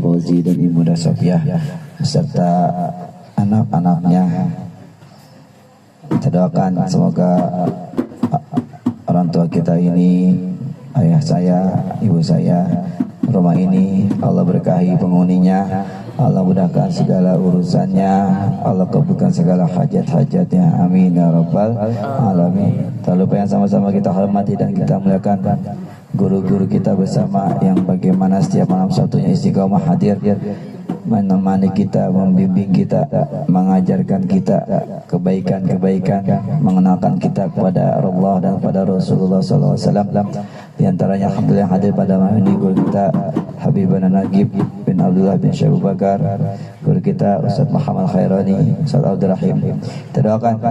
Fauzi dan Ibu Sofiah beserta anak-anaknya. Kita doakan semoga orang tua kita ini, ayah saya, ibu saya, rumah ini Allah berkahi penghuninya, Allah mudahkan segala urusannya, Allah kabulkan segala hajat-hajatnya, amin ya rabbal alamin. Tak lupa yang sama-sama kita hormati dan kita muliakan guru-guru kita bersama yang bagaimana setiap malam Sabtunya istiqomah hadir menemani kita, membimbing kita, mengajarkan kita kebaikan-kebaikan, mengenalkan kita kepada Allah dan kepada Rasulullah SAW. Di antaranya alhamdulillah hadir pada malam ini guru kita Habibana Nagib bin Abdullah bin Syekh Abu Bakar, guru kita Ustaz Muhammad Khairani, Ustaz Abdul Rahim. Kita doakan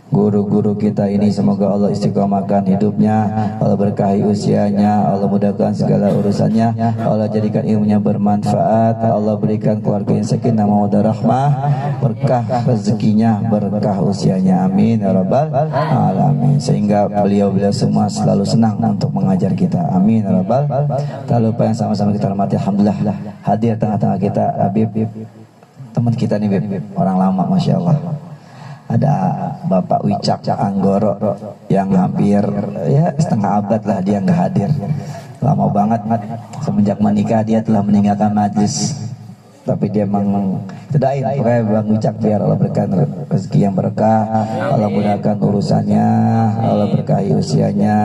guru-guru kita ini semoga Allah istiqomahkan hidupnya, Allah berkahi usianya, Allah mudahkan segala urusannya, Allah jadikan ilmunya bermanfaat, Allah berikan keluarga yang sakinah mawaddah rahmah, berkah rezekinya, berkah usianya, amin ya rabbal alamin. Sehingga beliau-beliau semua selalu senang untuk mengajar kita, amin ya rabbal. Tak lupa yang sama-sama kita hormati, alhamdulillah hadir tengah-tengah kita Habib, teman kita nih Bib, orang lama masya Allah. Ada Bapak Wicak Anggoro yang hampir ya setengah abad lah dia nggak hadir, lama banget. Semenjak menikah dia telah meninggalkan majlis, tapi dia memang tedain pokoknya Bang Wicak biar Allah berikan rezeki yang berkah, Allah mudahkan urusannya, Allah berkahi usianya,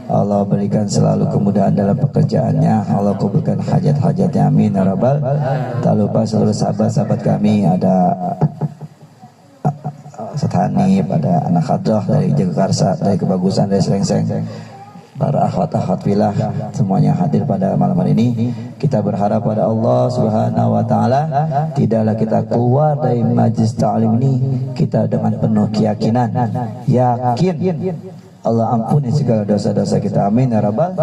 Allah berikan selalu kemudahan dalam pekerjaannya, Allah kabulkan hajat-hajatnya, amin ya rabbal. Tak lupa seluruh sahabat-sahabat kami, ada Setani, pada anak Khadrah dari Jagakarsa, dari Kebagusan, dari Selengseng, para akhwat-akhwat filah semuanya hadir pada malam hari ini. Kita berharap pada Allah Subhanahu wa taala tidaklah kita keluar dari majlis ta'lim ini kita dengan penuh keyakinan, yakin Allah ampuni segala dosa-dosa kita, amin ya rabbal.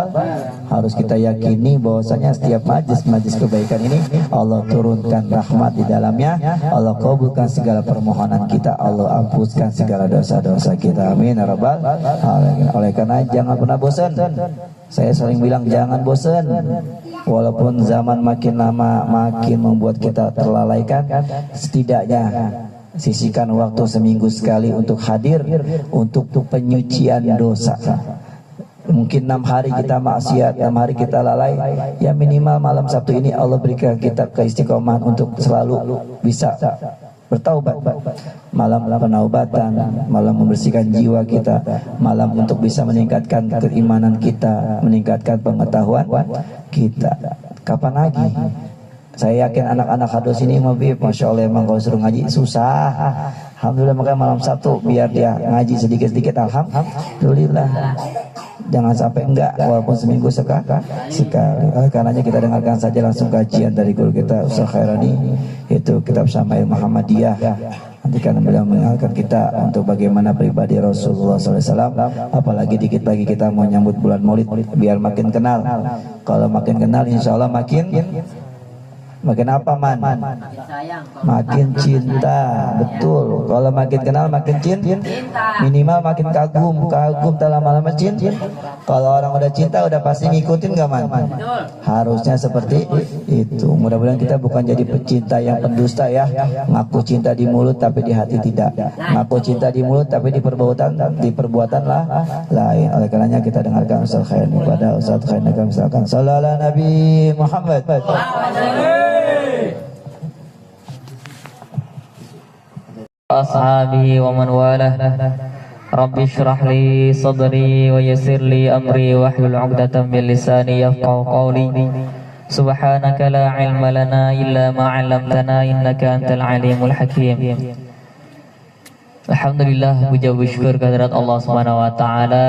Harus kita yakini bahwasanya setiap majlis kebaikan ini Allah turunkan rahmat di dalamnya, Allah kabulkan segala permohonan kita, Allah hapuskan segala dosa-dosa kita, amin ya rabbal. Oleh karena jangan pernah bosan. Saya sering bilang jangan bosan. Walaupun zaman makin lama makin membuat kita terlalaikan, setidaknya sisihkan waktu seminggu sekali untuk hadir untuk penyucian dosa. Mungkin 6 hari kita maksiat, 6 hari kita lalai, ya minimal malam Sabtu ini Allah berikan kita keistiqomahan untuk selalu bisa bertaubat. Malam penaubatan, malam membersihkan jiwa kita, malam untuk bisa meningkatkan keimanan kita, meningkatkan pengetahuan kita. Kapan lagi? Saya yakin anak-anak Khadrah sini masya Allah emang kalau suruh ngaji susah. Alhamdulillah makanya malam Sabtu biar dia ngaji sedikit-sedikit, alhamdulillah. Jangan sampai enggak, walaupun seminggu sekali. Karenanya kita dengarkan saja langsung kajian dari guru kita Ustaz Khairani, itu kitab Syama'il Muhammadiyah. Nanti kan beliau mengingatkan kita untuk bagaimana pribadi Rasulullah SAW. Apalagi dikit lagi kita mau nyambut bulan Maulid, biar makin kenal. Kalau makin kenal insya Allah makin apa man? Makin cinta, betul. Kalau makin kenal makin cinta, minimal makin kagum tak lama-lama cinta. Kalau orang udah cinta udah pasti ngikutin gak man? Harusnya seperti itu. Mudah-mudahan kita bukan jadi pecinta yang pendusta ya, ngaku cinta di mulut tapi di hati tidak, ngaku cinta di mulut tapi di perbuatan lah lain. Oleh karenanya kita dengarkan Ustaz Khairani, pada Ustaz Khairani kami silakan. Sallallahu Nabi Muhammad. Ashabi wa man walah. Rabbi shrah li sadri wa yassir li amri wahlul 'uqdatam min lisani yafqahu qawli. Subhanaka la ilma lana illa ma 'allamtana innaka antal alimul hakim. Alhamdulillah, puja syukur kehadirat Allah Subhanahu wa taala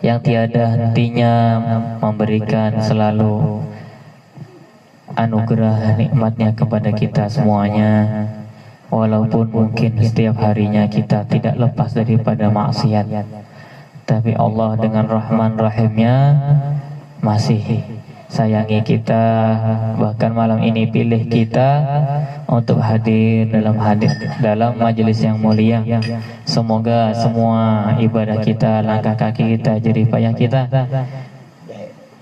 yang tiada hentinya memberikan selalu anugerah nikmatnya kepada kita semuanya. Walaupun mungkin setiap harinya kita tidak lepas daripada maksiat, tapi Allah dengan Rahman Rahimnya masih sayangi kita. Bahkan malam ini pilih kita untuk hadir dalam majelis yang mulia. Semoga semua ibadah kita, langkah kaki kita, jerih payah kita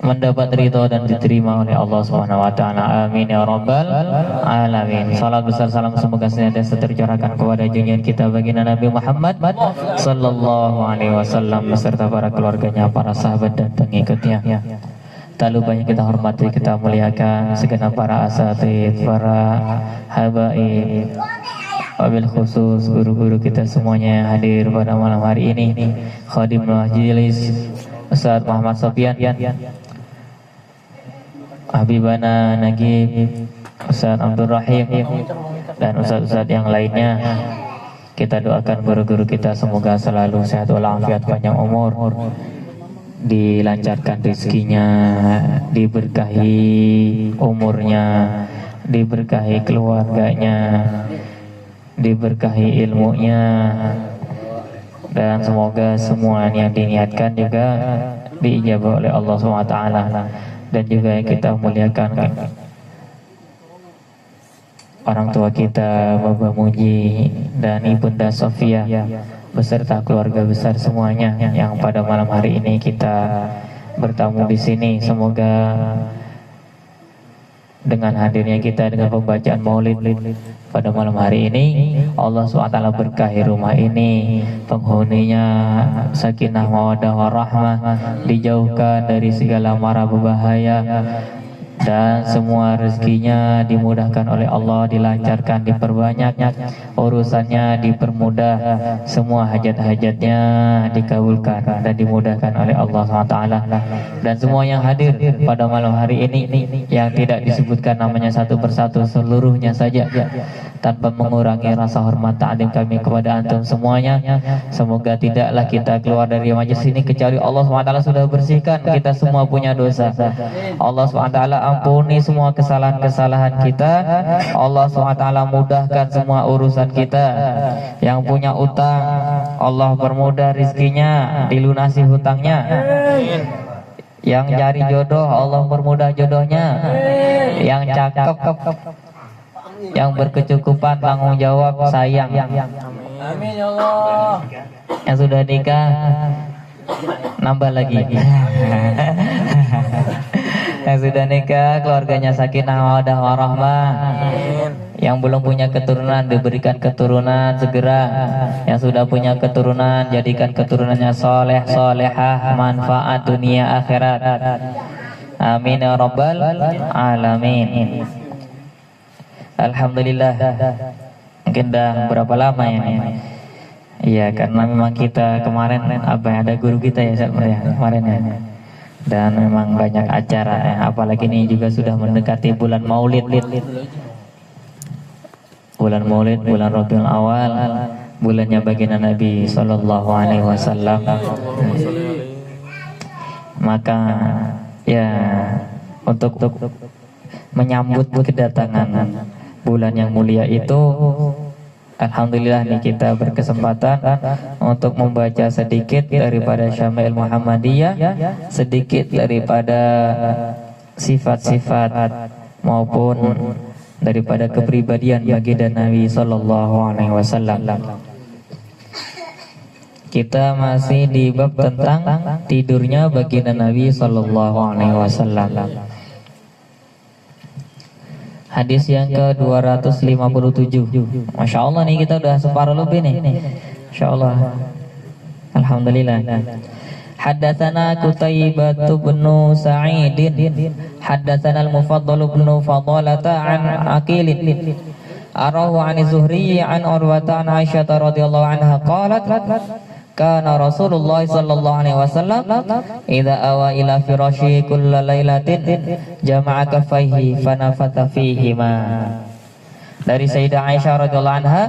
mendapat ridho dan diterima oleh Allah Subhanahu wa taala. Amin ya rabbal alamin. Salam besar salam semoga senantiasa tercurahkan kepada junjungan kita baginda Nabi Muhammad sallallahu alaihi wasallam beserta para keluarganya, para sahabat dan pengikutnya. Tak lupa yang kita hormati, kita muliakan segenap para asatidz, para habaib, wabil khusus guru-guru kita semuanya yang hadir pada malam hari ini. Khadim Majelis Ustaz Muhammad Sofyan, Habibana Nagib, Ustaz Abdul Rahim, dan ustaz-ustaz yang lainnya. Kita doakan guru-guru kita semoga selalu sehat walafiat, panjang umur, dilancarkan rezekinya, diberkahi umurnya, diberkahi keluarganya, diberkahi ilmunya, dan semoga semua yang diniatkan juga diijabah oleh Allah SWT. Dan juga yang kita muliakan orang tua kita, Bapak Muji dan Ibunda Sofia beserta keluarga besar semuanya yang pada malam hari ini kita bertamu di sini. Semoga dengan hadirnya kita, dengan pembacaan maulid pada malam hari ini, Allah SWT berkahi rumah ini, penghuninya sakinah mawaddah warahmah, dijauhkan dari segala mara berbahaya, dan semua rezekinya dimudahkan oleh Allah, dilancarkan, diperbanyak, urusannya dipermudah, semua hajat-hajatnya dikabulkan dan dimudahkan oleh Allah SWT. Dan semua yang hadir pada malam hari ini yang tidak disebutkan namanya satu persatu, seluruhnya saja tanpa mengurangi rasa hormat ta'zim kami kepada antum semuanya. Semoga tidaklah kita keluar dari majelis ini kecuali Allah SWT sudah bersihkan kita semua punya dosa. Allah SWT ampuni semua kesalahan-kesalahan kita. Allah SWT mudahkan semua urusan kita. Yang punya utang, Allah permudah rizkinya, dilunasi hutangnya. Yang cari jodoh, Allah permudah jodohnya. Yang cakep, yang berkecukupan, tanggung jawab, sayang. Amin ya Allah. Yang sudah nikah, nambah lagi. Yang sudah nikah, keluarganya sakinah mawaddah warahmah. Yang belum punya keturunan, diberikan keturunan segera. Yang sudah punya keturunan, jadikan keturunannya soleh, solehah, manfaat dunia akhirat. Amin ya rabbal alamin. Alhamdulillah. Mungkin dah berapa lama ya? Iya, karena memang kita kemarin ada guru kita ya kemarin ya. Dan memang banyak acara ya. Apalagi ini juga sudah mendekati bulan Maulid. Bulan Maulid, bulan Rabiul Awal, bulannya baginda Nabi sallallahu alaihi wasallam. Maka ya untuk menyambut kedatangan bulan yang mulia itu, alhamdulillah nih kita berkesempatan untuk membaca sedikit daripada Syama'il Muhammadiyah, sedikit daripada sifat-sifat maupun daripada kepribadian baginda Nabi sallallahu alaihi wasallam. Kita masih di bab tentang tidurnya baginda Nabi sallallahu alaihi wasallam. Hadis yang ke-257. Masya Allah nih kita udah separuh lebih nih. Masya Allah. Alhamdulillah. Haddatsana Qutaibah bin Sa'id. Haddatsana al-Mufaddal bin Fadalata an Aqil. Arahu an Zuhri an Urwata an Aisyah radhiyallahu anha qalat kana Rasulullah sallallahu alaihi wasallam idza awa ila firasyi kulla lailatin jama'a kaffaihi fanafatha fihima. Dari Sayyidah Aisyah radhiyallahu anha,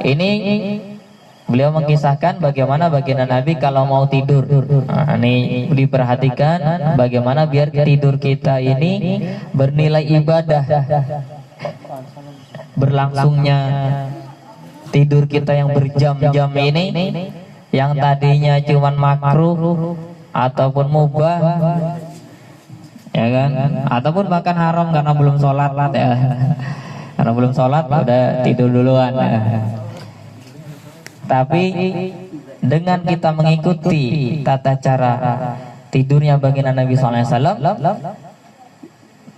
ini beliau mengisahkan bagaimana baginda Nabi kalau mau tidur. Nah, ini diperhatikan bagaimana biar tidur kita ini bernilai ibadah. Berlangsungnya tidur kita yang berjam-jam ini, yang tadinya cuman makruh ataupun mubah, ya kan, ataupun bahkan haram karena belum sholat ya. Karena belum sholat udah tidur duluan ya. Tapi dengan kita mengikuti tata cara tidurnya baginda Nabi SAW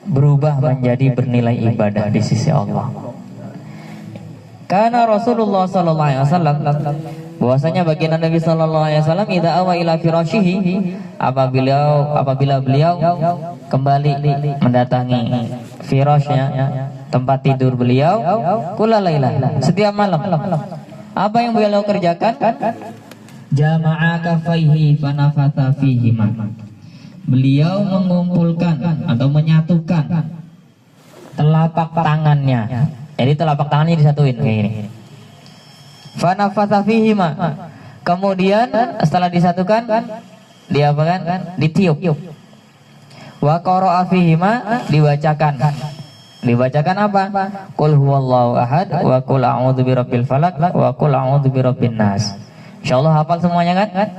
berubah menjadi bernilai ibadah di sisi Allah. Karena Rasulullah SAW bahwasanya baginda Nabi SAW idza awa ila firashihi, apabila beliau kembali mendatangi firashnya, tempat tidur beliau, kulalailah, setiap malam. Apa yang beliau kerjakan? Jama'a kafaihi fanafatha fihima. Beliau mengumpulkan atau menyatukan telapak tangannya. Jadi telapak tangannya disatuin kayak gini. Fanafatha fihima. Kemudian setelah disatukan, dia apa kan? Ditiup. Wa qara'a fihima, dibacakan. Dibacakan apa? Qul huwallahu ahad wa qul a'udzu birabbil falaq wa qul a'udzu birabbin nas. Insyaallah hafal semuanya kan?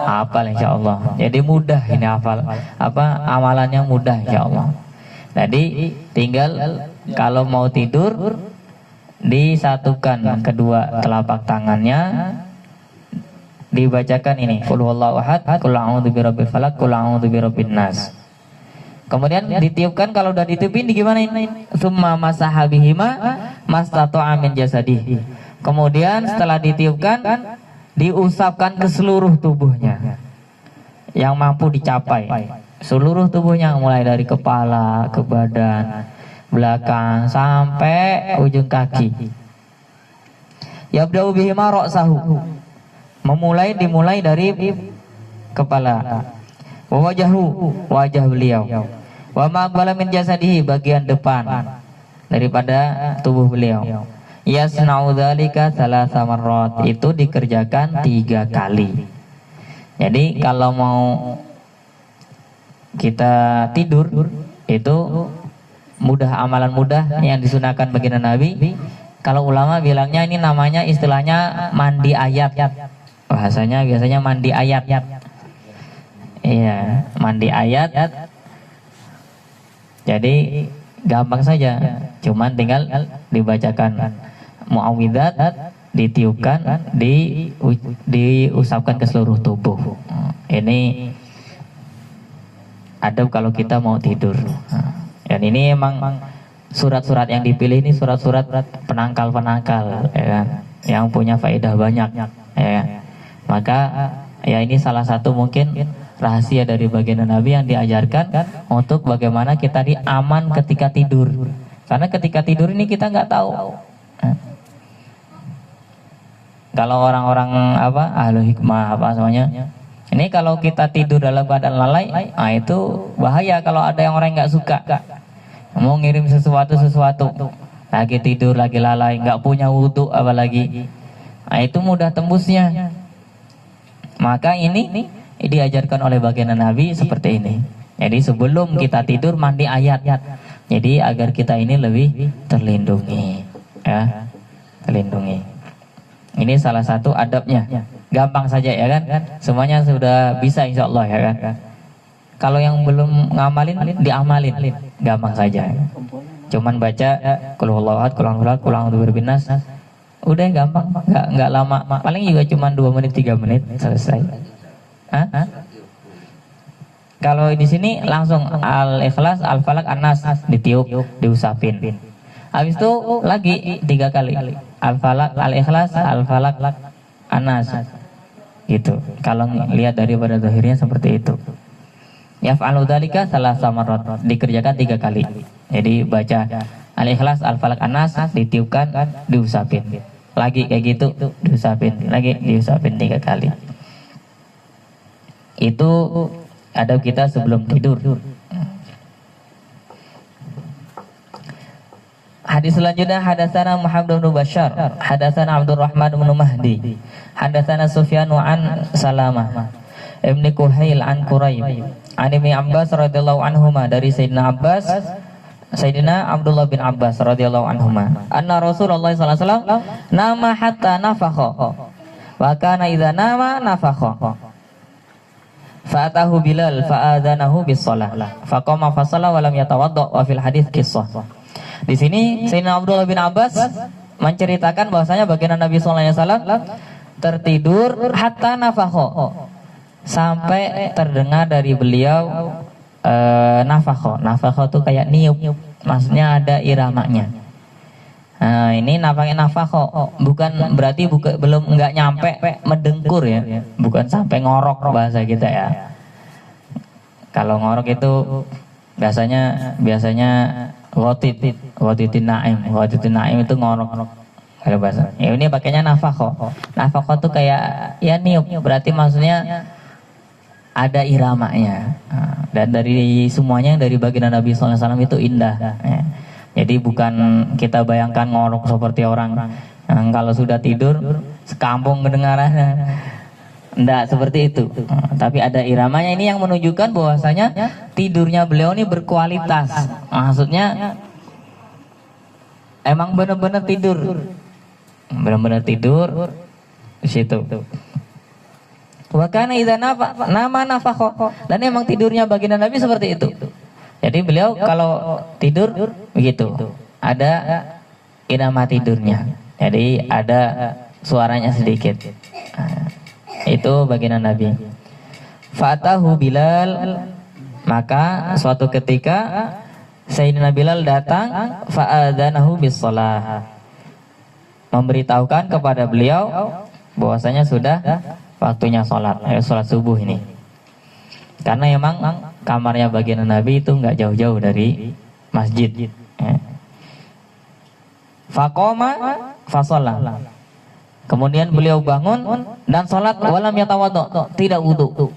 Hafal insyaallah. Jadi mudah ini hafal. Amalannya mudah insyaallah. Jadi tinggal kalau mau tidur disatukan kedua telapak tangannya, dibacakan ini qul huwallahu ahad, qul a'udzu birabbil falaq, qul a'udzu birabbin nas. Kemudian ditiupkan, kalau udah ditiupin gimana ini? Summa masaha bihima mastata'a min jasadihi. Kemudian setelah ditiupkan, diusapkan ke seluruh tubuhnya yang mampu dicapai. Seluruh tubuhnya mulai dari kepala ke badan, belakang sampai ujung kaki. Yabda'u bihima ra'sahu. Dimulai dari kepala. Wa wajahu, wajah beliau. Wa ma'aqbala min jasadihi, bagian depan daripada tubuh beliau. Yasna'u dzalika thalatha marrat, itu dikerjakan 3 kali. Jadi kalau mau kita tidur itu mudah, amalan mudah yang disunahkan baginda Nabi. Kalau ulama bilangnya ini namanya istilahnya mandi ayat. Bahasanya biasanya mandi ayat. Iya, mandi ayat. Jadi gampang saja, cuman tinggal dibacakan muawwidzat, ditiupkan, diusapkan ke seluruh tubuh. Ini adab kalau kita mau tidur. Dan ini emang surat-surat yang dipilih ini surat-surat penangkal-penangkal, ya kan? Yang punya faedah banyak, ya. Maka ya ini salah satu mungkin rahasia dari baginda Nabi yang diajarkan untuk bagaimana kita aman ketika tidur. Karena ketika tidur ini kita nggak tahu. Kalau orang-orang ahlu hikmah semuanya, ini kalau kita tidur dalam keadaan lalai, itu bahaya. Kalau ada yang orang nggak suka, mau ngirim sesuatu, lagi tidur, lagi lalai, nggak punya wudhu apalagi, itu mudah tembusnya. Maka ini diajarkan oleh baginda Nabi seperti ini. Jadi sebelum kita tidur mandi ayat. Jadi agar kita ini lebih terlindungi, ya, terlindungi. Ini salah satu adabnya. Gampang saja ya kan? Semuanya sudah bisa insya Allah ya kan? Kalau yang belum ngamalin, diamalin. Gampang saja. Cuman baca qul huwallahu ahad, qul a'udzu birabbin nas. Udah gampang, nggak lama. Paling juga cuma 2 menit 3 menit selesai. Kalau di sini langsung al-ikhlas, al-falaq, an-nas, ditiup, diusapin. Habis itu lagi 3 kali. Al-falaq, al-ikhlas, al-falaq, an-nas. Gitu. Kalau lihat daripada zahirnya seperti itu. Yaf'alu dzalika thalatha marrat, dikerjakan 3 kali. Jadi baca al-ikhlas, al-falaq, an-nas, ditiupkan, diusapin. Lagi kayak gitu, diusapin, lagi diusapin 3 kali. Itu adab kita sebelum tidur. Hadis selanjutnya, hadatsana Muhammad bin Bashar, hadatsana Abdurrahman bin Mahdi, hadatsana Sufyan an Salamah Ibnu Kuhail an Quraib an Ibnu Abbas radhiyallahu anhuma, dari Sayyidina Abdullah bin Abbas radhiyallahu anhuma, anna Rasulullah sallallahu alaihi wasallam nama hatta nafakha wa kana idza nama nafakha fa'atahu Bilal fa'adzanahu bis-shalah faqama fa shalla wa lam yatawadda, wa fil hadits qissah. Di sini Sayyidina Abdullah bin Abbas menceritakan bahwasanya baginda Nabi sallallahu alaihi wasallam tertidur hatta nafakha, sampai terdengar dari beliau nafakho. Nafakho itu kayak niup, maksudnya ada iramanya. Nah, ini namanya nafakho, bukan berarti belum nggak nyampe mendengkur ya, bukan sampai ngorok bahasa kita ya. Kalau ngorok itu biasanya watitin naim itu ngorok kalau bahasa. Ya, ini pakainya nafakho. Nafakho tuh kayak ya niup, berarti maksudnya ada iramanya. Dan dari semuanya dari baginda Nabi SAW itu indah. Ya. Jadi bukan kita bayangkan ngorok seperti orang kalau sudah tidur sekampung kedengarannya. Enggak seperti itu. Tapi ada iramanya, ini yang menunjukkan bahwasanya tidurnya beliau ini berkualitas. Maksudnya emang benar-benar tidur. Benar-benar tidur di situ. Wa kana idza nama nafakho. Dan emang tidurnya baginda Nabi seperti itu. Jadi beliau kalau tidur begitu, ada irama tidurnya. Jadi ada suaranya sedikit. Itu baginda Nabi. Fatahu Bilal, maka suatu ketika Sayyidina Bilal datang, fa'adzanahu bis-shalah, memberitahukan kepada beliau bahwasanya sudah waktunya sholat subuh ini. Karena memang kamarnya baginda Nabi itu nggak jauh-jauh dari masjid. Faqoma fasolah. Kemudian beliau bangun dan sholat walam yatawaddo, tidak wudu.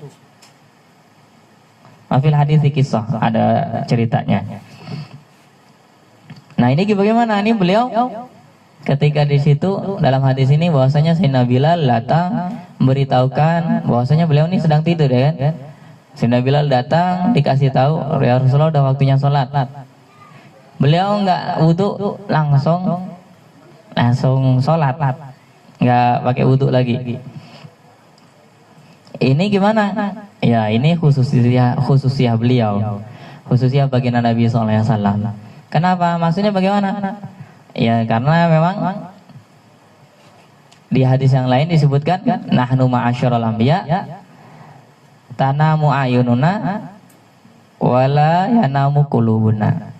Mafil hadis kisah ada ceritanya. Nah ini bagaimana? Ini beliau ketika di situ dalam hadis ini bahwasanya Sayyidina Bilal datang memberitahukan bahwasanya beliau ini sedang tidur ya kan. Sayyidina Bilal datang dikasih tahu, ya Rasulullah udah waktunya sholat. Beliau nggak wudu, langsung sholat, nggak pakai wudu lagi. Ini gimana? Ya ini khususiyah beliau, khususiyah baginda Nabi SAW. Kenapa? Maksudnya bagaimana? Ya karena memang di hadis yang lain disebutkan nahnu ma'asyiral anbiya tanamu ayununa wala yanamu qulubuna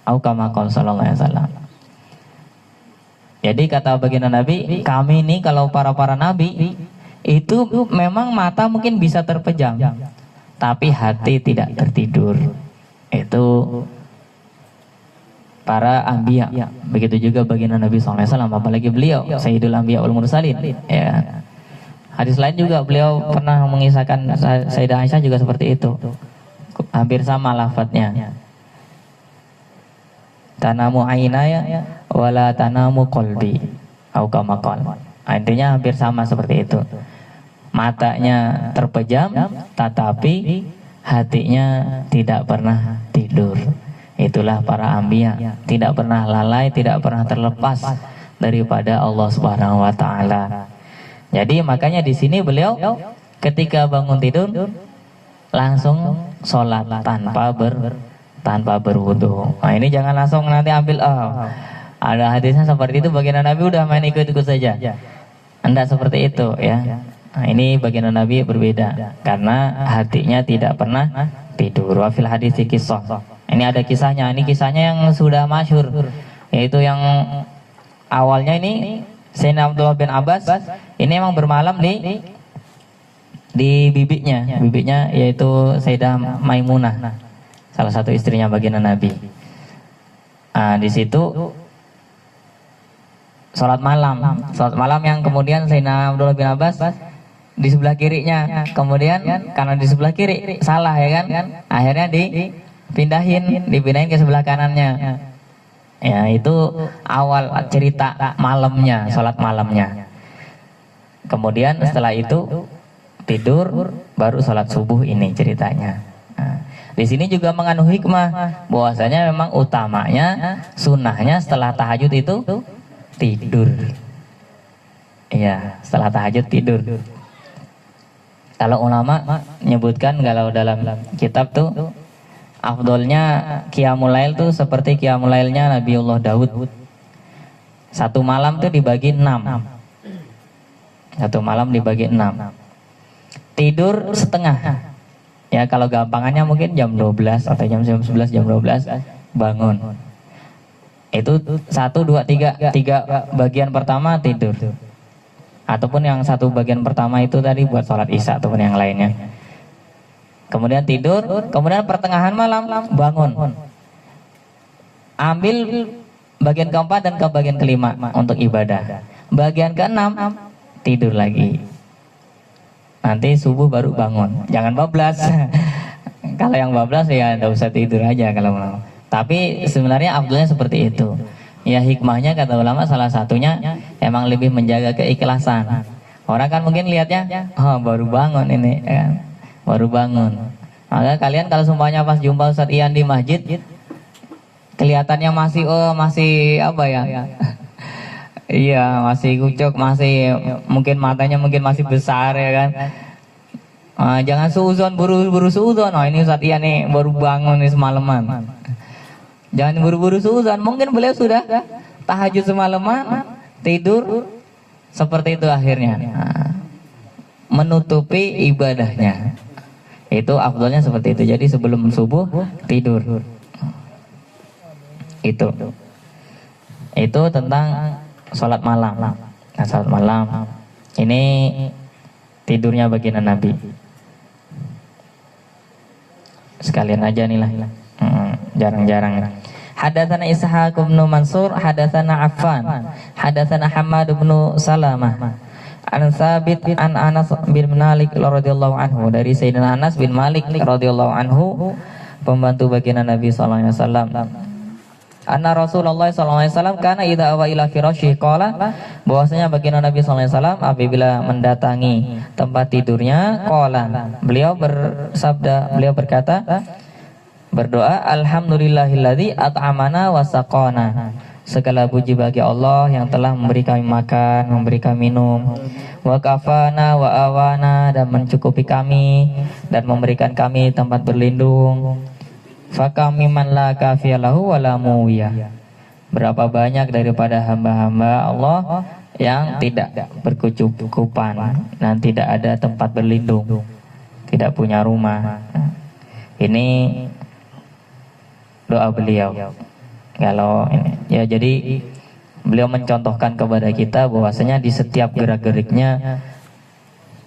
au kama qala sallallahu alaihi wasallam. Jadi kata baginda Nabi, kami ini kalau para nabi itu memang mata mungkin bisa terpejam, tapi hati tidak tertidur. Itu para anbiya. Begitu juga baginda Nabi SAW, apalagi beliau Sayyidul Anbiya wal Mursalin. Ya. Hadis lain juga beliau pernah mengisahkan Sayyidah Aisyah juga seperti itu. Hampir sama lafadznya. Tanamu ainaya wala tanamu qalbi au kama qala. Intinya hampir sama seperti itu. Matanya terpejam tetapi hatinya tidak pernah tidur. Itulah para anbiya, tidak pernah lalai, tidak pernah terlepas daripada Allah Subhanahu wa taala. Jadi makanya di sini beliau ketika bangun tidur langsung sholat tanpa berwudu. Nah ini jangan langsung nanti ambil ada hadisnya seperti itu, baginda Nabi udah main ikut-ikut saja. Anda seperti itu ya. Nah, ini baginda Nabi berbeda karena hatinya tidak pernah tidur. Wa fil hadis kisah. Ini ada kisahnya. Ini kisahnya yang sudah masyhur, yaitu yang awalnya ini Sayyidina Abdullah bin Abbas ini emang bermalam di bibinya yaitu Sayyidah Maimunah, salah satu istrinya baginda Nabi. Nah, di situ sholat malam yang kemudian Sayyidina Abdullah bin Abbas di sebelah kirinya, kemudian karena di sebelah kiri salah ya kan, akhirnya dipindahin ke sebelah kanannya. Ya itu awal cerita malamnya, sholat malamnya. Kemudian setelah itu tidur, baru sholat subuh ini ceritanya. Nah, di sini juga mengandung hikmah bahwasanya memang utamanya sunnahnya setelah tahajud itu tidur. Iya, setelah tahajud tidur. Kalau ulama menyebutkan kalau dalam kitab tuh afdolnya qiyamul lail tuh seperti qiyamul lailnya Nabiullah Daud. Satu malam tuh dibagi 6. Satu malam dibagi 6. tidur setengah. Ya kalau gampangannya mungkin jam 12 atau jam 11, jam 12 bangun. Itu 1, 2, 3 bagian pertama tidur. Ataupun yang satu bagian pertama itu tadi buat sholat isya ataupun yang lainnya. Kemudian tidur, kemudian pertengahan malam bangun. Ambil bagian keempat dan ke bagian kelima untuk ibadah. Bagian keenam tidur lagi. Nanti subuh baru bangun. Jangan bablas. Kalau yang bablas ya nggak usah tidur aja kalau mau. Tapi sebenarnya afdalnya seperti itu. Ya hikmahnya kata ulama salah satunya emang lebih menjaga keikhlasan. Orang kan mungkin lihatnya, oh baru bangun ini, ya kan? Baru bangun. Maka kalian kalau semuanya pas jumpa Ustadz Ian di masjid, kelihatannya masih apa ya? Iya masih kucuk, masih mungkin matanya mungkin masih besar ya kan. Jangan suuzon, buru-buru suuzon. Oh ini Ustadz Ian nih baru bangun nih semalaman. Jangan buru-buru suuzon. Mungkin beliau sudah tahajud semalaman, tidur seperti itu akhirnya. Menutupi ibadahnya. Itu afdalnya seperti itu. Jadi sebelum subuh tidur. Itu tentang sholat malam. Nah, sholat malam ini tidurnya baginda Nabi. Sekalian aja nih lah. Jarang-jarang. Hadatsana Ishaq bin Mansur, hadatsana Affan, hadatsana Hammad bin Salamah. An Sabit an Anas bin Malik radhiyallahu anhu, dari Sayyidina Anas bin Malik radhiyallahu anhu, pembantu baginda Nabi sallallahu alaihi wasallam. Anna Rasulullah SAW karena idza awa ila firasyi qala, bahwasanya baginda Nabi SAW apabila mendatangi tempat tidurnya qala, beliau berkata, berdoa, alhamdulillahilladzi at'amana wa saqana, segala puji bagi Allah yang telah memberi kami makan, memberi kami minum, wa kafana wa awana, dan mencukupi kami dan memberikan kami tempat berlindung. Fakami man la kafiyalahu wa la muwiyah. Berapa banyak daripada hamba-hamba Allah yang tidak berkecukupan dan tidak ada tempat berlindung, tidak punya rumah. Ini doa beliau. Kalau ini, ya jadi beliau mencontohkan kepada kita bahwasanya di setiap gerak-geriknya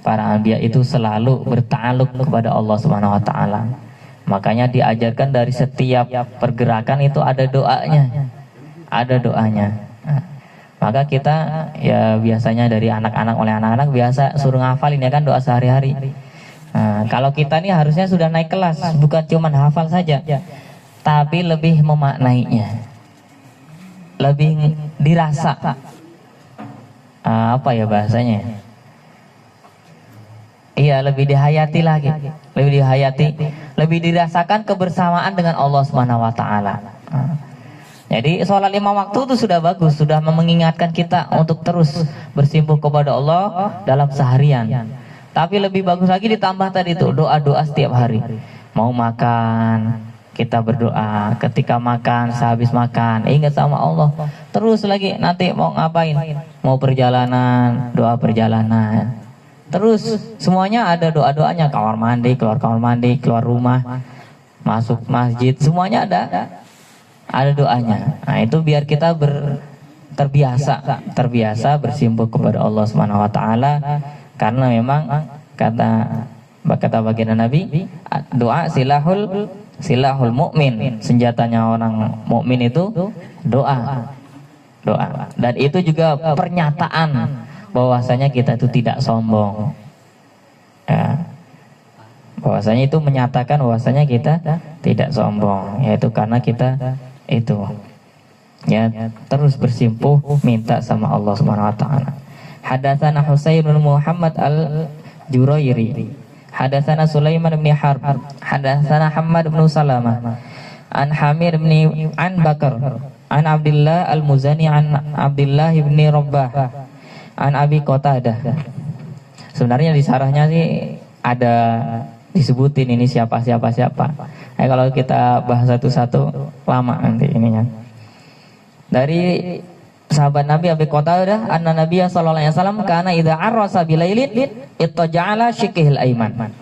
para anbiya itu selalu berta'alluq kepada Allah Subhanahu wa taala. Makanya diajarkan dari setiap pergerakan itu ada doanya. Ada doanya. Maka kita ya biasanya dari oleh anak-anak biasa suruh ngafalin ya kan doa sehari-hari. Kalau kita nih harusnya sudah naik kelas, bukan cuma hafal saja, tapi lebih memaknainya. Lebih dirasa. Apa ya bahasanya? Iya, lebih dihayati lagi, lebih dihayati, lebih dirasakan kebersamaan dengan Allah Subhanahu wa taala. Jadi sholat 5 waktu itu sudah bagus, sudah mengingatkan kita untuk terus bersimpuh kepada Allah dalam seharian. Tapi lebih bagus lagi ditambah tadi itu doa-doa setiap hari. Mau makan, kita berdoa. Ketika makan, sehabis makan, ingat sama Allah. Terus lagi nanti mau ngapain? Mau perjalanan, doa perjalanan. Terus semuanya ada doa-doanya, kamar mandi, keluar rumah, masuk masjid, semuanya ada doanya. Nah itu biar kita terbiasa bersimpuh kepada Allah Subhanahu wa taala, karena memang kata baginda Nabi, doa silahul mukmin, senjatanya orang mukmin itu doa. Dan itu juga pernyataan bahwasanya kita itu tidak sombong. Ya. Bahwasanya itu menyatakan bahwasanya kita tidak sombong, yaitu karena kita itu ya terus bersimpuh minta sama Allah Subhanahu wa taala. Hadatsana Husain bin Muhammad al-Jurairi, hadatsana Sulaiman bin Harb, hadatsana Hammad bin Salamah, an Hamir bin an Bakar, an Abdullah al-Muzani, an Abdullah bin Rabbah, an Abi Qatadah. Sebenarnya di sarahnya sih ada disebutin ini siapa. Kalau kita bahas satu-satu lama nanti ininya. Dari sahabat Nabi Abi Qatadah, anna Nabiya sallallahu alaihi wasallam kana idza arrasa bilailin ittaja'ala shiqihil aiman.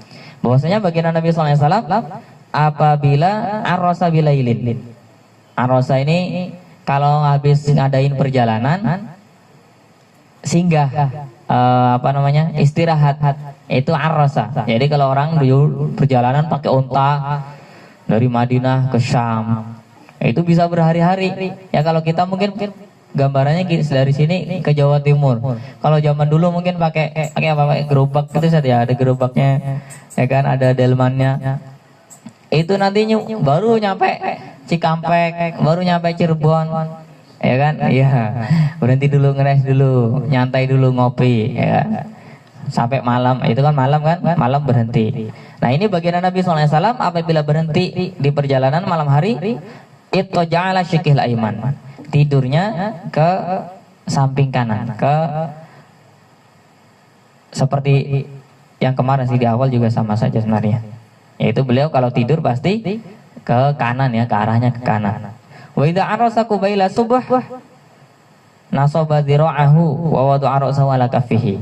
Bahwasanya baginda Nabi sallallahu alaihi wasallam apabila arrosa bilailin. Arrosa ini kalau habis ngadain perjalanan singgah istirahat itu arrosa. Jadi kalau orang dulu perjalanan pakai unta dari Madinah ke Syam itu bisa berhari-hari. Ya kalau kita mungkin gambarannya dari sini ke Jawa Timur. Kalau zaman dulu mungkin pakai gerobak gitu saja, ada gerobaknya, ya kan, ada delmannya. Itu nantinya baru nyampe Cikampek, baru nyampe Cirebon, ya kan? Iya. Berhenti dulu, ngeres dulu, nyantai dulu, ngopi, ya kan? Sampai malam, itu kan malam kan? Malam berhenti. Nah ini baginda Nabi SAW apabila berhenti di perjalanan malam hari, ittaja'ala shiqihil aiman. Tidurnya ke samping kanan, ke seperti yang kemarin sih di awal juga sama saja sebenarnya. Yaitu beliau kalau tidur pasti ke kanan ya, ke arahnya ke kanan. Wa idza arasa qabaila subh nasaba dhira'ahu wa wada'a ra'sahu ala kaffihi.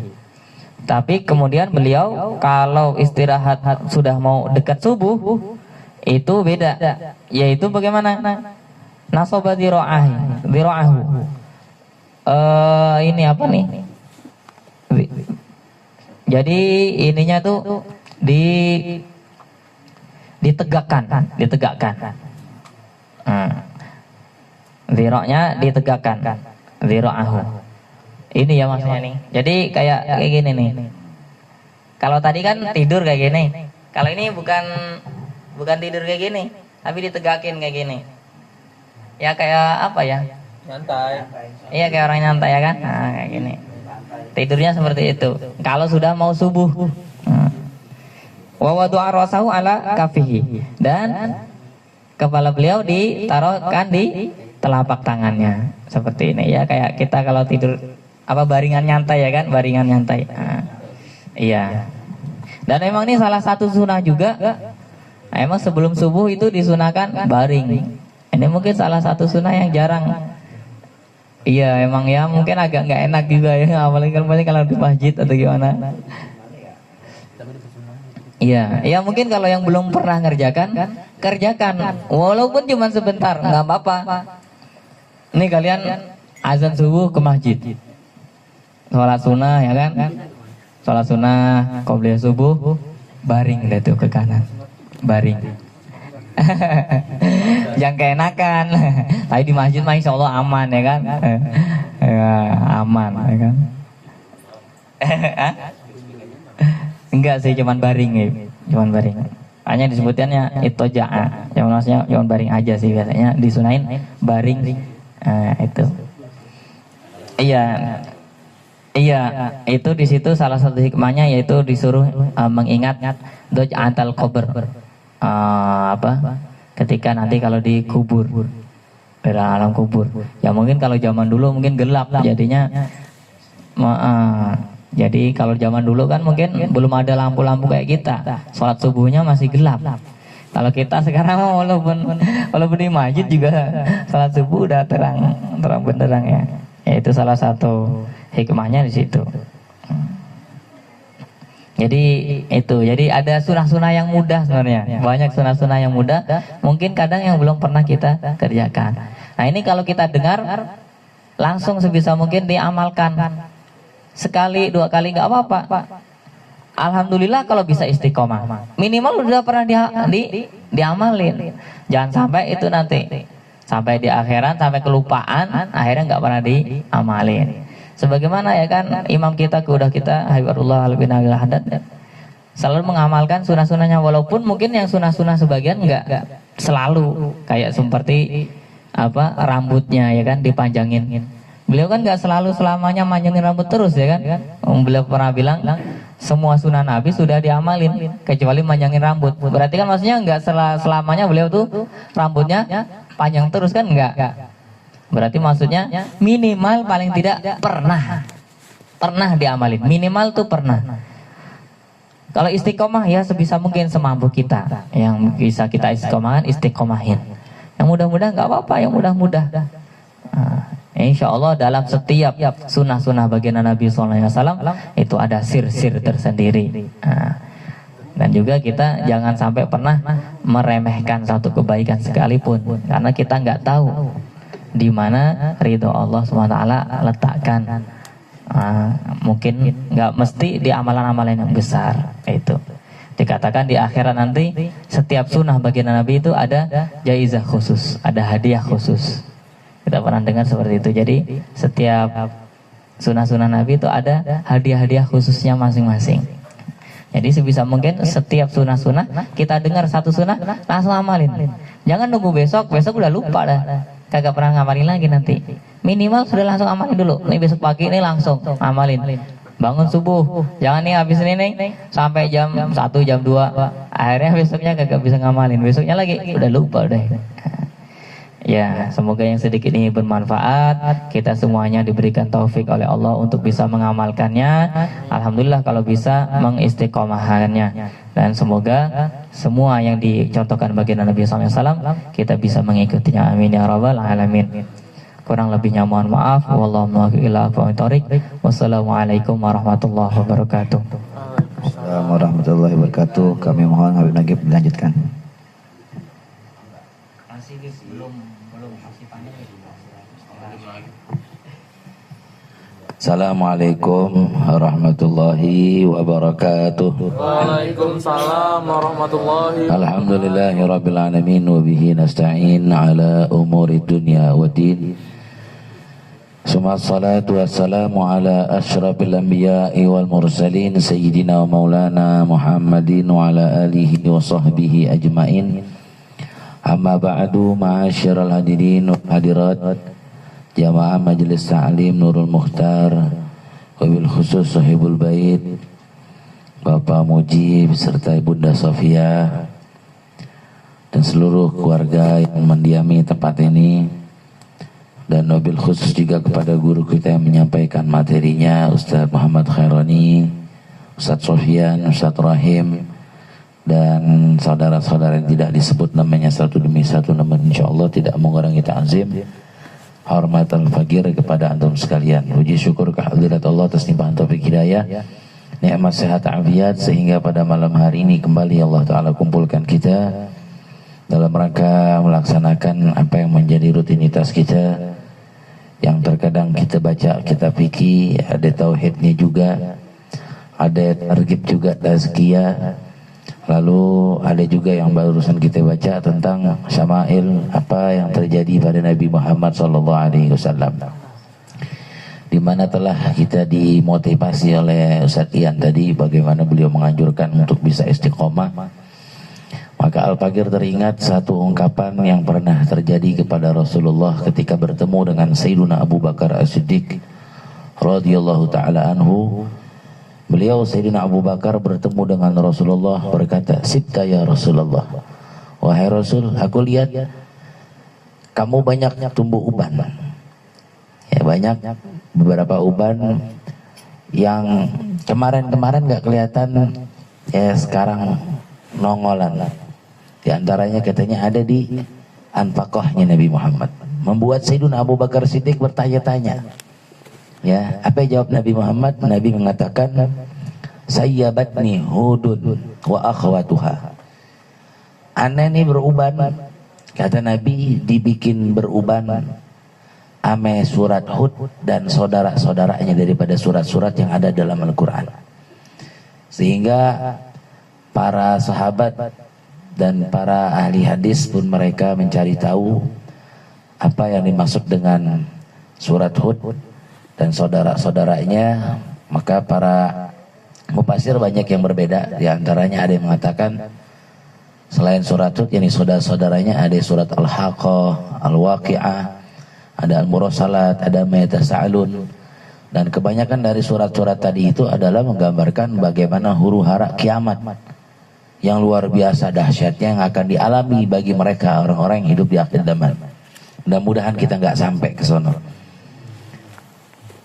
Tapi kemudian beliau kalau istirahat sudah mau dekat subuh itu beda. Yaitu bagaimana? Nasaba dhira'ahu. Ini apa nih? Jadi ininya tuh ditegakkan. Dhira'nya ditegakkan. Dhira'ahu. Ini ya maksudnya nih. Jadi kayak gini nih. Kalau tadi kan tidur kayak gini. Kalau ini bukan tidur kayak gini, tapi ditegakin kayak gini. Ya kayak apa ya? Nyantai. Iya kayak orang nyantai ya kan? Nah, kayak gini. Tidurnya seperti itu. Kalau sudah mau subuh. Wa wada'a ra'sahu ala kafihi, dan kepala beliau ditaruhkan di telapak tangannya seperti ini ya, kayak kita kalau tidur baringan nyantai ya kan, baringan nyantai. Iya. Dan memang ini salah satu sunnah juga. Emang sebelum subuh itu disunahkan baring. Ini mungkin salah satu sunnah yang jarang. Iya, emang ya mungkin agak nggak enak juga ya, apalagi kalau di masjid atau gimana. Iya, ya mungkin kalau yang belum pernah kerjakan, walaupun cuma sebentar, nggak apa-apa. Nih kalian azan subuh ke masjid, sholat sunnah ya kan? Sholat sunnah, qobliyah subuh, baring deh tuh ke kanan, baring. Yang keenakan, tapi di masjid mah insya Allah aman ya kan? Ya, aman ya kan? Enggak sih, cuman baring ya, cuman baring. Hanya disebutkannya ittoja'a, yang maksudnya cuman baring aja sih biasanya disunahin baring. Itu. Iya, itu di situ salah satu hikmahnya yaitu disuruh mengingat doj'atal qabr. Ketika nanti kalau dikubur, dalam alam kubur. Ya mungkin kalau zaman dulu mungkin gelap jadinya. Jadi kalau zaman dulu kan mungkin belum ada lampu-lampu kayak kita. Sholat subuhnya masih gelap. Kalau kita sekarang walaupun di masjid juga sholat subuh udah terang benderang ya. Itu salah satu hikmahnya di situ. Jadi ada sunah-sunah yang mudah sebenarnya. Banyak sunah-sunah yang mudah. Mungkin kadang yang belum pernah kita kerjakan. Nah ini kalau kita dengar langsung sebisa mungkin diamalkan. Sekali, 2 kali nggak apa-apa. Alhamdulillah kalau bisa istiqomah. Minimal udah pernah diamalin. Jangan sampai itu nanti sampai di akhirat sampai kelupaan, akhirnya nggak pernah diamalin. Sebagaimana ya kan imam kita Habibullah bin Abdul Haddad selalu mengamalkan sunah-sunahnya, walaupun mungkin yang sunah-sunah sebagian nggak selalu, kayak seperti rambutnya ya kan dipanjangin. Beliau kan nggak selamanya manjangin rambut terus ya kan. Beliau pernah bilang semua sunnah Nabi sudah diamalin kecuali manjangin rambut. Berarti kan maksudnya nggak selamanya beliau tuh rambutnya panjang terus kan, nggak. Berarti maksudnya minimal paling tidak pernah diamalin. Minimal tuh pernah. Kalau istiqomah ya sebisa mungkin semampu kita. Yang bisa kita istiqomahin. Yang mudah-mudah nggak apa-apa, yang mudah-mudah. Insya Allah dalam setiap sunnah-sunnah baginda Nabi SAW itu ada sir-sir tersendiri. Dan juga kita jangan sampai pernah meremehkan satu kebaikan sekalipun, karena kita nggak tahu di mana ridho Allah SWT letakkan. Mungkin nggak mesti di amalan-amalan yang besar. Itu dikatakan di akhirat nanti setiap sunnah baginda Nabi itu ada jaizah khusus, ada hadiah khusus. Kita pernah dengar seperti itu. Jadi setiap sunnah-sunnah Nabi itu ada hadiah-hadiah khususnya masing-masing. Jadi sebisa mungkin setiap sunnah-sunnah kita dengar satu sunnah langsung amalin. Jangan nunggu besok udah lupa dah. Kagak pernah ngamalin lagi nanti. Minimal sudah langsung amalin dulu. Nih besok pagi ini langsung amalin. Bangun subuh. Jangan nih habis ini nih sampai jam 1 jam 2. Akhirnya besoknya kagak bisa ngamalin. Besoknya lagi udah lupa deh. Ya, semoga yang sedikit ini bermanfaat. Kita semuanya diberikan taufik oleh Allah untuk bisa mengamalkannya. Alhamdulillah kalau bisa mengistiqomahannya. Dan semoga semua yang dicontohkan baginda Nabi SAW kita bisa mengikutinya. Amin ya rabbal alamin. Kurang lebihnya mohon maaf. Wallahu muwaffiq ila aqwamit thoriq. Wassalamualaikum warahmatullahi wabarakatuh. Assalamualaikum warahmatullahi wabarakatuh. Kami mohon Habib Nagib dilanjutkan. Assalamualaikum warahmatullahi wabarakatuh. Waalaikumsalam warahmatullahi wabarakatuh. Alhamdulillahirabbil alamin wa bihi nasta'in ala umuri dunya waddin. Summa salatu wassalamu ala asyrafil anbiya'i wal mursalin sayyidina wa maulana Muhammadin wa ala alihi wa sahbihi ajmain. Amma ba'du, ma'asyiral hadirin wal hadirat, jamaah Majelis Ta'lim Nurul Mukhtar, wabil khusus sahibul bait Bapak Mujib serta Ibunda Sofia dan seluruh keluarga yang mendiami tempat ini, dan wabil khusus juga kepada guru kita yang menyampaikan materinya, Ustaz Muhammad Khairani, Ustaz Sofian, Ustaz Rahim, dan saudara-saudara yang tidak disebut namanya satu demi satu, namun insyaallah tidak mengurangi ta'zim hormat al-fagir kepada antum sekalian. Puji syukur kehadirat Allah atas limpahan taufik hidayah, nikmat sehat afiat, sehingga pada malam hari ini kembali Allah Ta'ala kumpulkan kita dalam rangka melaksanakan apa yang menjadi rutinitas kita, yang terkadang kita baca kitab fikih, ada tauhidnya juga, ada targhib juga, tazkiyah, lalu ada juga yang barusan kita baca tentang syama'il, apa yang terjadi pada Nabi Muhammad SAW, di mana telah kita dimotivasi oleh Ustaz Ian tadi bagaimana beliau menganjurkan untuk bisa istiqomah. Maka Al-Fagir teringat satu ungkapan yang pernah terjadi kepada Rasulullah ketika bertemu dengan Sayyiduna Abu Bakar As-Siddiq radhiyallahu ta'ala anhu. Beliau Sayyidina Abu Bakar bertemu dengan Rasulullah, berkata, "Sibta ya Rasulullah, wahai Rasul, aku lihat kamu banyak tumbuh uban." Ya, banyak beberapa uban yang kemarin-kemarin gak kelihatan, ya sekarang nongolan. Di antaranya katanya ada di anfaqahnya Nabi Muhammad, membuat Sayyidina Abu Bakar Siddiq bertanya-tanya. Ya, apa jawab Nabi Muhammad? Nabi mengatakan, "Sayyabatni Hudun wa akhwatuha." Ana ini beruban, kata Nabi, dibikin beruban ame surat Hud dan saudara-saudaranya daripada surat-surat yang ada dalam Al-Quran. Sehingga para sahabat dan para ahli hadis pun mereka mencari tahu apa yang dimaksud dengan surat Hud dan saudara-saudaranya. Maka para mufasir banyak yang berbeda. Di antaranya ada yang mengatakan selain surat Hud, yakni saudara-saudaranya ada surat Al-Haqqah, Al-Waqi'ah, ada Al-Mursalat, ada Ma Yatasaalun. Dan kebanyakan dari surat-surat tadi itu adalah menggambarkan bagaimana huru-hara kiamat yang luar biasa dahsyatnya yang akan dialami bagi mereka orang-orang yang hidup di akhir zaman. Mudah-mudahan kita nggak sampai ke sono.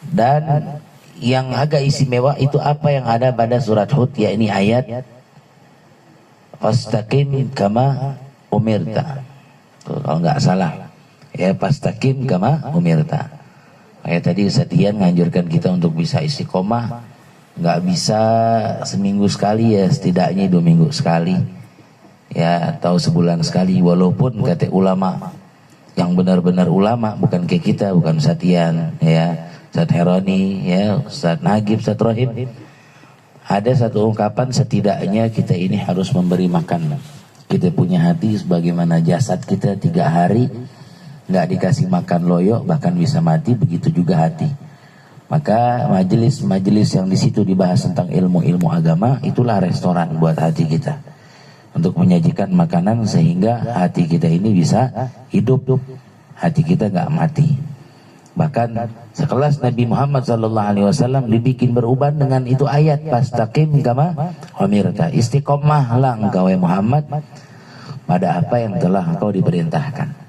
Dan yang agak istimewa itu apa yang ada pada surat Hud, yakni ayat fastaqim kama umirta. Tuh, kalau nggak salah ya, fastaqim kama umirta. Kayak tadi Ustaz Ian nganjurkan kita untuk bisa istiqomah, nggak bisa seminggu sekali ya setidaknya 2 minggu sekali ya, atau sebulan sekali. Walaupun kata ulama yang benar-benar ulama, bukan kayak kita, bukan Ustaz Ian ya, Ustaz Heroni ya, Ustaz Nagib, Ustaz Rohim, ada satu ungkapan, setidaknya kita ini harus memberi makan. Kita punya hati sebagaimana jasad kita 3 hari nggak dikasih makan loyo bahkan bisa mati, begitu juga hati. Maka majelis-majelis yang di situ dibahas tentang ilmu-ilmu agama itulah restoran buat hati kita, untuk menyajikan makanan sehingga hati kita ini bisa hidup, hati kita nggak mati. Bahkan sekelas Nabi Muhammad SAW dibikin beruban dengan itu ayat, fastaqim kama umirta, istiqomahlah engkau Muhammad pada apa yang telah engkau diperintahkan.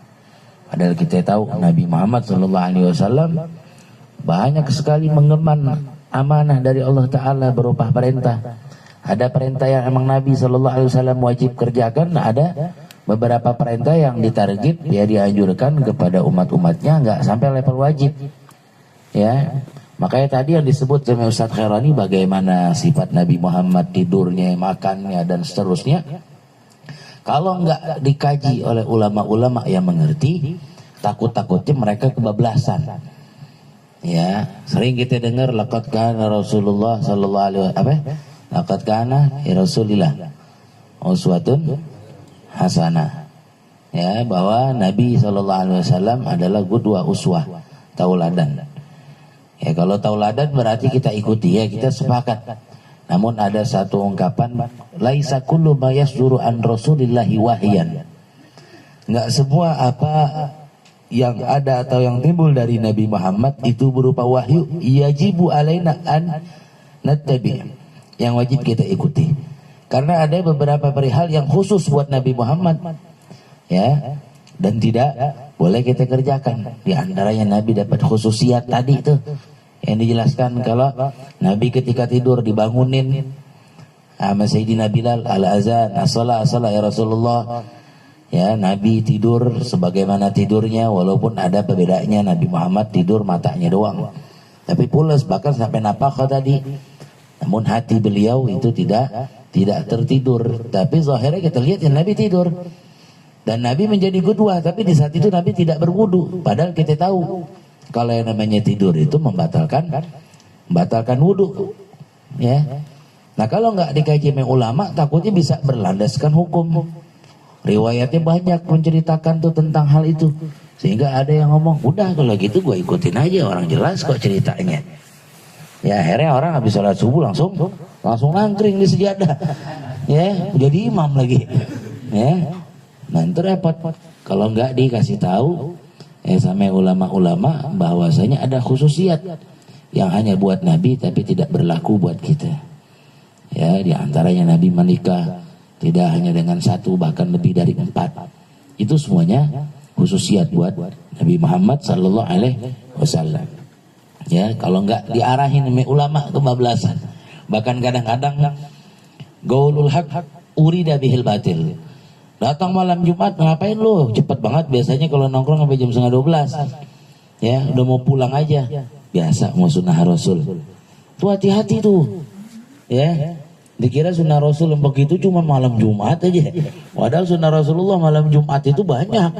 Padahal kita tahu Nabi Muhammad SAW banyak sekali mengemban amanah dari Allah Ta'ala berupa perintah. Ada perintah yang emang Nabi SAW wajib kerjakan, ada beberapa perintah yang ditarget, ya dianjurkan kepada umat-umatnya nggak sampai level wajib. Ya, makanya tadi yang disebut sama Ustaz Khairani bagaimana sifat Nabi Muhammad, tidurnya, makannya dan seterusnya. Kalau nggak dikaji oleh ulama-ulama yang mengerti, takut-takutnya mereka kebablasan. Ya, sering kita dengar laqad kana Rasulullah sallallahu alaihi wasallam, laqad kana Rasulillah uswatun hasanah. Ya, bahwa Nabi sallallahu alaihi wasallam adalah qudwah, uswah, tauladan. Ya, kalau tauladan berarti kita ikuti, ya kita sepakat. Namun ada satu ungkapan, laisa kullu ma yasduru an Rasulillahi wahyan. Enggak semua apa yang ada atau yang timbul dari Nabi Muhammad itu berupa wahyu, yajibu alaina an nattabi, yang wajib kita ikuti. Karena ada beberapa perihal yang khusus buat Nabi Muhammad, ya, dan tidak boleh kita kerjakan. Di antaranya Nabi dapat khususiat tadi itu yang dijelaskan, kalau Nabi ketika tidur dibangunin sama Sayyidina Bilal, al-azan, as-salah ya Rasulullah. Ya, Nabi tidur sebagaimana tidurnya, walaupun ada perbedaannya. Nabi Muhammad tidur matanya doang, tapi pulas bahkan sampai nafkah tadi. Namun hati beliau itu tidak tertidur. Tapi zahirnya kita lihat ya Nabi tidur. Dan Nabi menjadi qudwah, tapi di saat itu Nabi tidak berwudu. Padahal kita tahu kalau yang namanya tidur itu membatalkan wudu. Ya. Nah, kalau nggak dikaji oleh ulama, takutnya bisa berlandaskan hukum. Riwayatnya banyak menceritakan tuh tentang hal itu, sehingga ada yang ngomong, udah kalau gitu gue ikutin aja, orang jelas kok ceritanya. Ya, akhirnya orang habis sholat subuh langsung nangkring di sejadah, ya, jadi imam lagi, ya. Nah, itu repot kalau nggak dikasih tahu sama ulama-ulama bahwasanya ada khususiat yang hanya buat Nabi tapi tidak berlaku buat kita. Ya, di antaranya Nabi menikah tidak hanya dengan 1, bahkan lebih dari 4. Itu semuanya khususiat buat Nabi Muhammad sallallahu alaihi wasallam. Ya, kalau enggak diarahin oleh ulama kebablasan. Bahkan kadang-kadang gaulul haq urida bihil batil. Datang malam Jumat, ngapain lu? Cepet banget biasanya kalau nongkrong sampai jam 11:30. Ya, udah mau pulang aja. Biasa mau sunnah Rasul. Tuh hati-hati tuh. Ya. Dikira sunnah Rasul yang begitu cuma malam Jumat aja. Padahal sunnah Rasulullah malam Jumat itu banyak.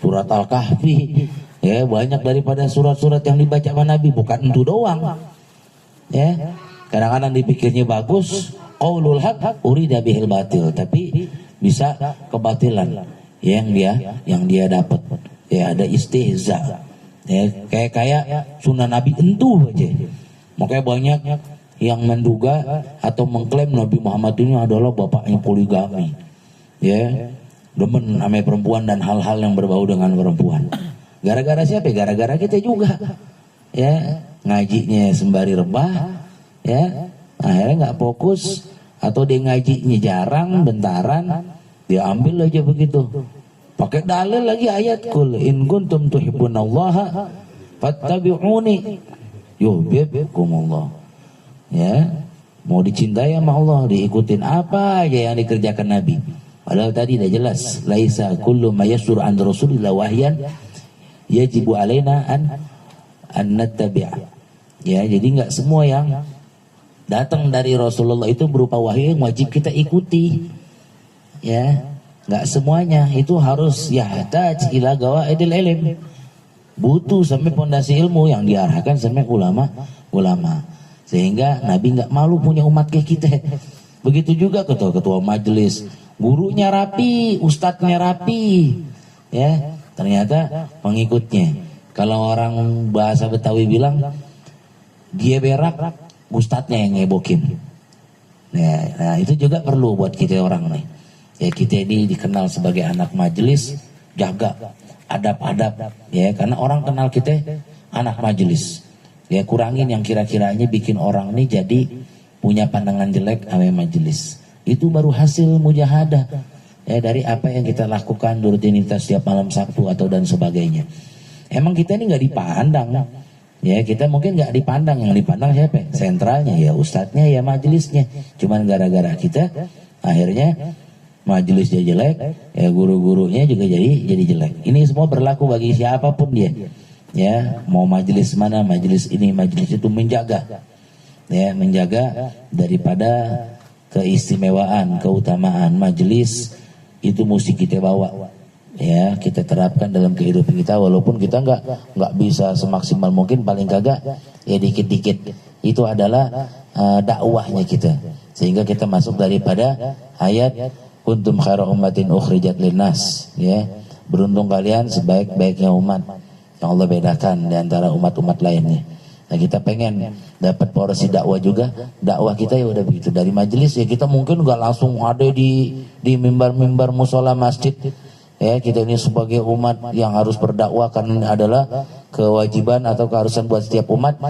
Surat Al-Kahfi, ya, banyak daripada surat-surat yang dibaca sama Nabi, bukan itu doang. Ya, kadang-kadang dipikirnya bagus, qaulul haq urida bihil batil, tapi bisa kebatilan yang dia dapat. Ya, ada istihza. Ya, kayak sunnah Nabi entuh aja. Makanya banyak yang menduga atau mengklaim Nabi Muhammad ini adalah bapaknya poligami, ya, demen sama perempuan dan hal-hal yang berbau dengan perempuan. Gara-gara siapa? Gara-gara kita juga, ya, ngajinya sembari rebah, ya, akhirnya nggak fokus, atau dia ngajinya jarang, bentaran, dia ambil aja begitu, pakai dalil lagi ayat, kul in kuntum tuhibbunallaha fattabi'uni yuhibbukumullah. Ya, mau dicintai sama Allah, diikutin apa aja yang dikerjakan Nabi. Padahal tadi udah jelas, laisa kullu ma yasdur an Rasulillah wahyan yajibu alaina an an nattabi'. Ya, jadi enggak semua yang datang dari Rasulullah itu berupa wahyu yang wajib kita ikuti. Ya, enggak semuanya itu harus yahtaj ila gawaidil ilm. Butuh sampai pondasi ilmu yang diarahkan sampai ulama. Sehingga Nabi enggak malu punya umat kayak kita. Begitu juga ketua-ketua majelis, gurunya rapi, ustadznya rapi. Ya, ternyata pengikutnya. Kalau orang bahasa Betawi bilang dia berak, ustadznya yang ngebokin. Nah, itu juga perlu buat kita orang nih. Ya, kita ini dikenal sebagai anak majelis, jaga adab-adab. Ya, karena orang kenal kita anak majelis. Ya, kurangin yang kira-kiranya bikin orang nih jadi punya pandangan jelek sama majelis. Itu baru hasil mujahadah. Ya, dari apa yang kita lakukan rutinitas setiap malam Sabtu atau dan sebagainya. Emang kita ini nggak dipandang. Ya, kita mungkin nggak dipandang, yang dipandang siapa? Sentralnya, ya ustadznya, ya majelisnya. Cuman gara-gara kita, akhirnya majelisnya jelek, ya guru-gurunya juga jadi jelek. Ini semua berlaku bagi siapapun dia. Ya, mau majelis mana, majelis ini, majelis itu menjaga. Ya, menjaga daripada keistimewaan, keutamaan majelis itu mesti kita bawa. Ya, kita terapkan dalam kehidupan kita, walaupun kita nggak bisa semaksimal mungkin, paling kagak ya dikit-dikit. Itu adalah dakwahnya kita, sehingga kita masuk daripada ayat kuntum khairu ummatin ukhrijat linnas. Ya, beruntung kalian sebaik-baiknya umat yang Allah bedakan di antara umat-umat lainnya. Nah, kita pengen dapat porsi dakwah juga. Dakwah kita ya udah begitu dari majelis, ya kita mungkin nggak langsung ada di mimbar-mimbar musola masjid. Ya, kita ini sebagai umat yang harus berdakwah, karena ini adalah kewajiban atau keharusan buat setiap umat.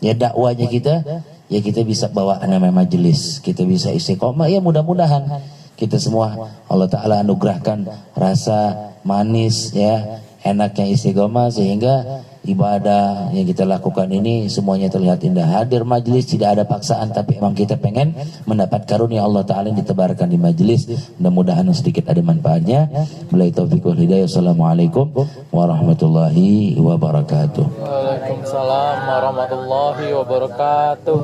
Ya, dakwahnya kita, ya kita bisa bawa namanya majelis, kita bisa istiqomah. Ya, mudah-mudahan kita semua Allah Ta'ala anugerahkan rasa manis, ya enaknya istiqomah, sehingga ibadah yang kita lakukan ini semuanya terlihat indah. Hadir majelis tidak ada paksaan, tapi emang kita pengen mendapat karunia Allah Ta'ala yang ditebarkan di majelis. Mudah-mudahan sedikit ada manfaatnya. Billahi taufiq wal hidayah. Assalamualaikum warahmatullahi wabarakatuh. Waalaikumsalam warahmatullahi wabarakatuh.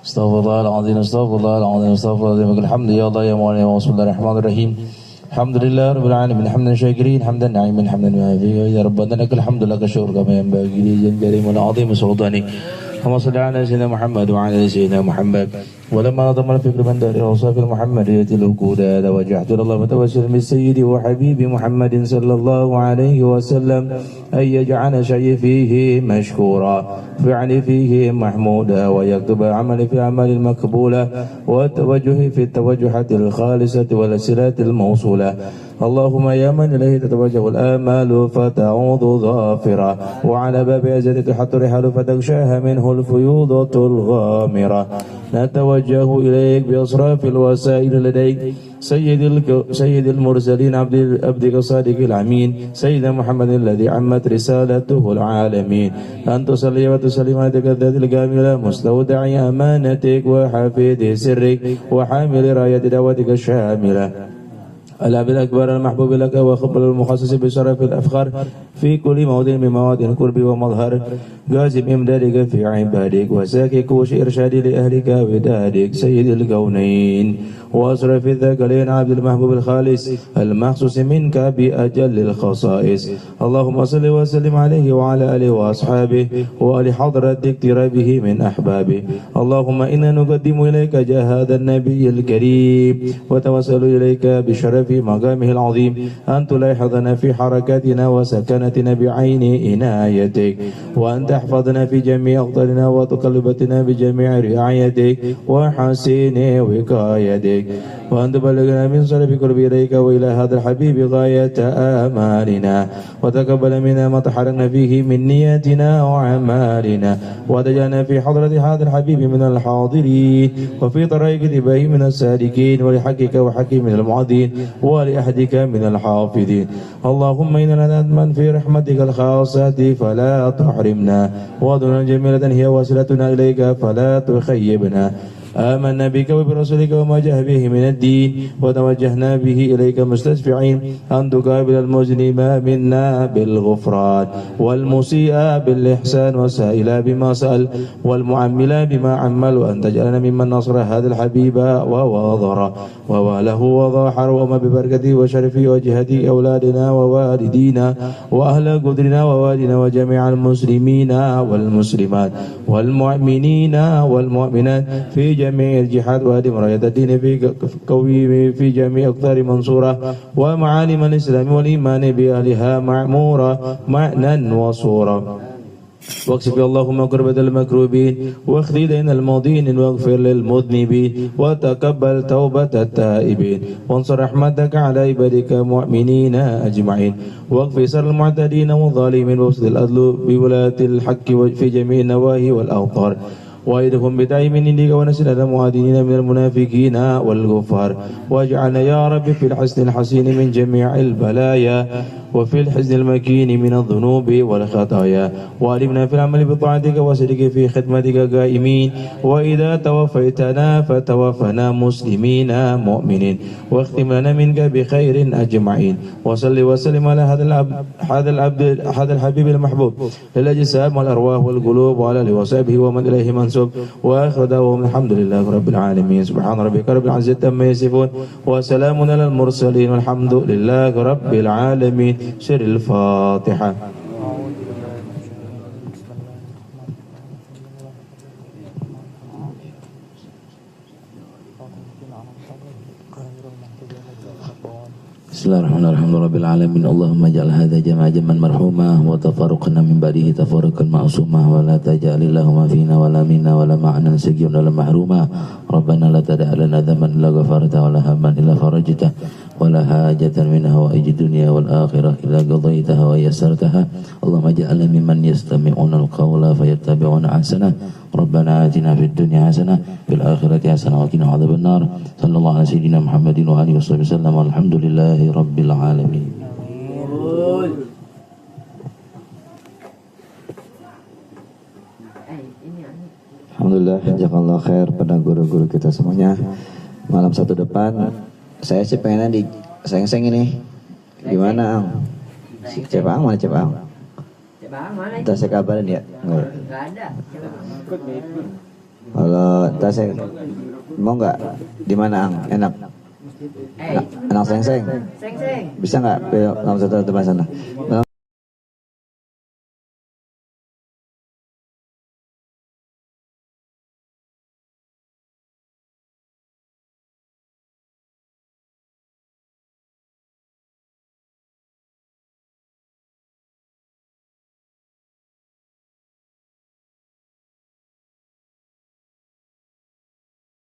Astaghfirullahaladzim, astaghfirullahaladzim, astaghfirullahaladzim. Alhamdulillah, ya Mawlana, wa bismillahirrahmanirrahim. Alhamdulillah rabbil alamin, hamdan syakirin, hamdan na'imin, hamdan mu'afiya. Ya Rabbana lakal hamdu, laka syukur kama yanbaghi li jalali wal 'azim sultani. Allahumma shalli ala sayyidina Muhammad wa ala ali sayyidina Muhammad. ولما نظم الفكر من دار الأوصاف المحمدية الوجود وجهت الله متوسلا بالسيد وحبيب محمد صلى الله عليه وسلم أن يجعل شيء فيه مشكورا فعل فيه محمودا ويكتب عمل في أعمال المقبولة والتوجه في التوجهات الخالصة والأسئلة الموصولة. اللهم يا من إليه تتوجه الآمال فتعوض ظافرا وعلى باب عزتك حتى الرحال فتغشاها منه الفيوضة الغامرة. نتوجه إليك بأصراف الوسائل لديك سيد المرسلين عبدك الصادق الأمين سيدنا محمد الذي عمت رسالته العالمين. أن تصلي وتسلم على الذات الكاملة مستودع أمانتك وحفيد سرك وحامل راية دعوتك الشاملة الأب الأكبر المحبوب لك وخبر المخصص بشرف الأفخار في كل موضع من مواطن القرب ومظهر قاسم إمدادك في عبادك وساكك وش إرشاد لأهلك ودادك سيد الكونين وأشرف الثقلين عبد المحبوب الخالص المخصوص منك بأجل الخصائص. اللهم صل وسلم عليه وعلى آله وأصحابه وآل حضرتك ترابه من أحبابه. اللهم إنا نقدم إليك جاه هذا النبي الكريم وتوسل إليك بشرف مقامه العظيم أن تلاحظنا في حركاتنا وسكنتنا بعين عنايتك وأن تحفظنا في جميع أقدارنا وتقلبتنا بجميع رعايتك وحسين وقايتك وأن تبلغنا من صلب قرب إليك وإلى هذا الحبيب غاية آمالنا وتقبل منا ما تحركنا فيه من نياتنا وأعمالنا وتجعلنا في حضرة هذا الحبيب من الحاضرين وفي طريق اتباعه من السالكين ولحقك وحق من المعاذين ولأحدك من الحافظين. اللهم إننا نتمنى في رحمتك الخاصة فلا تحرمنا وأذنا جميلة هي وسيلتنا إليك فلا تخيبنا آمنا بك وبرسولك وما جاء به من الدين وتوجهنا به إليك مستشفعين أن تقابل المذنب منا بالغفران والمسيء بالإحسان والسائل بما سأل والمعمل بما عمل وأن تجعلنا ممن نصر هذا الحبيب وواضر وواله وضاحر وما ببركته وشرفه وجهته أولادنا ووالدينا وأهل قدرنا ووالدنا وجميع المسلمين والمسلمات والمؤمنين والمؤمنات في جميع الجهات وهدم راية الدين في جميع أقطار منصورة ومعالم الإسلام والإيمان بأهلها معمورة معنى وصورة واكشف اللهم كربة المكروبين واخذ دين الماضين واغفر للمذنبين وتقبل توبة التائبين وانصر رحمتك على عبادك المؤمنين أجمعين واغفر سر المعتدين والظالمين وافسد الأدل بولاة الحق في جميع النواهي والأوطار وأيدهم بتعي من عندك ونسل المعادين من المنافقين والكفار واجعلنا يا رب في الحسن الحسين من جميع البلايا وفي الحزن المكين من الذنوب والخطايا وألمنا في العمل بطاعتك وصدق في خدمتك قائمين وإذا توفيتنا فتوفنا مسلمين مؤمنين واختم لنا منك بخير أجمعين وصل وسلم على هذا الحبيب المحبوب للأجسام والأرواح والقلوب وعلى آله وصحبه ومن إليه منسوب وآخر دعواهم الحمد لله رب العالمين سبحان ربك رب العزة عما يصفون وسلام على المرسلين والحمد لله رب العالمين. سر الفاتحة. Bismillahirrahmanirrahim. Rabbil alamin. Allahumma ij'al hadza jam'an marhuma wa tafarruqna min ba'dihi tafarruqan ma'suma wa la taj'alillahumma fina wa la minna wa la ma'nan sayyun wa la mahruma. Rabbana la tad'a lana dhanban illa ghafarta wa la hamman illa farajta wa la hajatan min hawaij dunya wal akhirah illa qadaitaha wa yassartaha. Allahumma ij'alna mimman yastami'una al-qawla fayattabi'una ahsana. Rabbana atina fid dunya hasanah fil akhirati hasanah wa qina adzabannar. Sallallahu alaihi sayyidina Muhammadin wa alihi wasallam. Alhamdulillahi rabbil alamin. Alhamdulillah, jazakallah khair pada guru-guru kita semuanya. Malam satu depan, saya sih pengennya di seng-seng ini. Gimana, Ang? Cepang mana Cepang? Entah saya kabarin ya. Enggak ada. Kalau entah saya mau nggak di mana, Ang? Enak seng-seng. Bisa nggak malam satu depan sana? Malam